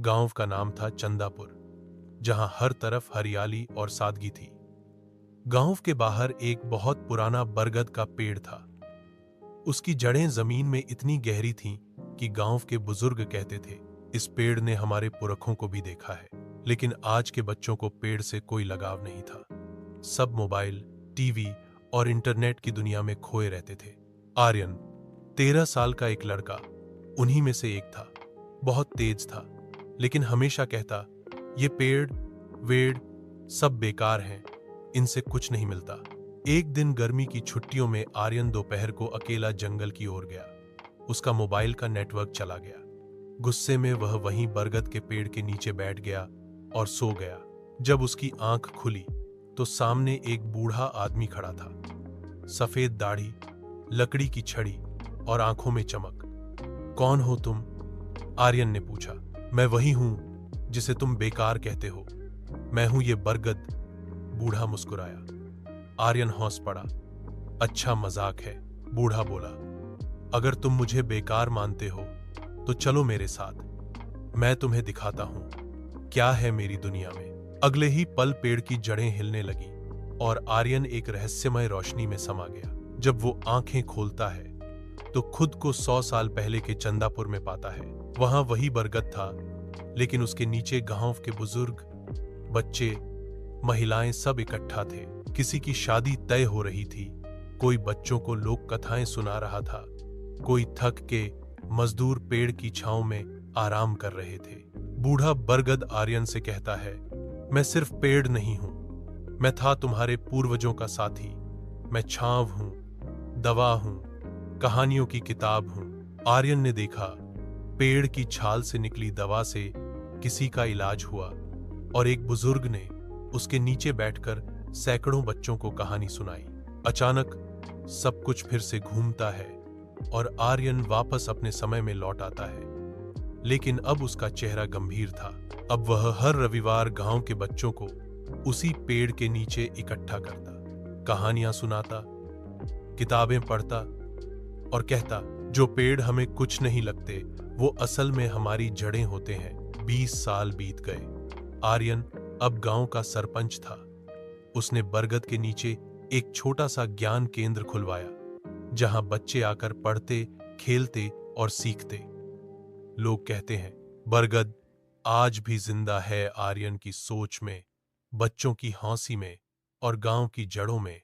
गांव का नाम था चंदापुर, जहां हर तरफ हरियाली और सादगी थी। गांव के बाहर एक बहुत पुराना बरगद का पेड़ था। उसकी जड़ें जमीन में इतनी गहरी थीं कि गांव के बुजुर्ग कहते थे, इस पेड़ ने हमारे पुरखों को भी देखा है। लेकिन आज के बच्चों को पेड़ से कोई लगाव नहीं था। सब मोबाइल, टीवी और इंटरनेट की दुनिया में खोए रहते थे। आर्यन, 13 साल का एक लड़का, उन्हीं में से एक था। बहुत तेज था, लेकिन हमेशा कहता, ये पेड़ वेड़ सब बेकार हैं, इनसे कुछ नहीं मिलता। एक दिन गर्मी की छुट्टियों में आर्यन दोपहर को अकेला जंगल की ओर गया। उसका मोबाइल का नेटवर्क चला गया। गुस्से में वह वहीं बरगद के पेड़ के नीचे बैठ गया और सो गया। जब उसकी आंख खुली तो सामने एक बूढ़ा आदमी खड़ा था। सफेद दाढ़ी, लकड़ी की छड़ी और आंखों में चमक। कौन हो तुम? आर्यन ने पूछा। मैं वही हूं जिसे तुम बेकार कहते हो। मैं हूं ये बरगद। बूढ़ा मुस्कुराया। आर्यन हंस पड़ा। अच्छा मजाक है, बूढ़ा बोला। अगर तुम मुझे बेकार मानते हो तो चलो मेरे साथ, मैं तुम्हें दिखाता हूं क्या है मेरी दुनिया में। अगले ही पल पेड़ की जड़ें हिलने लगी और आर्यन एक रहस्यमय रोशनी में समा गया। जब वो आंखें खोलता है तो खुद को 100 साल पहले के चंदापुर में पाता है। वहां वही बरगद था, लेकिन उसके नीचे गांव के बुजुर्ग, बच्चे, महिलाएं सब इकट्ठा थे। किसी की शादी तय हो रही थी, कोई बच्चों को लोक कथाएं सुना रहा था, कोई थक के मजदूर पेड़ की छांव में आराम कर रहे थे। बूढ़ा बरगद आर्यन से कहता है, मैं सिर्फ पेड़ नहीं हूं, मैं था तुम्हारे पूर्वजों का साथी। मैं छांव हूं, दवा हूं, कहानियों की किताब हूं। आर्यन ने देखा, पेड़ की छाल से निकली दवा से किसी का इलाज हुआ और एक बुजुर्ग ने उसके नीचे बैठकर सैकड़ों बच्चों को कहानी सुनाई। अचानक सब कुछ फिर से घूमता है और आर्यन वापस अपने समय में लौट आता है। लेकिन अब उसका चेहरा गंभीर था। अब वह हर रविवार गांव के बच्चों को उसी पेड़ के नीचे इकट्ठा करता, कहानियां सुनाता, किताबें पढ़ता और कहता, जो पेड़ हमें कुछ नहीं लगते वो असल में हमारी जड़ें होते हैं। 20 साल बीत गए। आर्यन अब गांव का सरपंच था। उसने बरगद के नीचे एक छोटा सा ज्ञान केंद्र खुलवाया, जहां बच्चे आकर पढ़ते, खेलते और सीखते। लोग कहते हैं, बरगद आज भी जिंदा है, आर्यन की सोच में, बच्चों की हौंसी में और गांव की जड़ों में।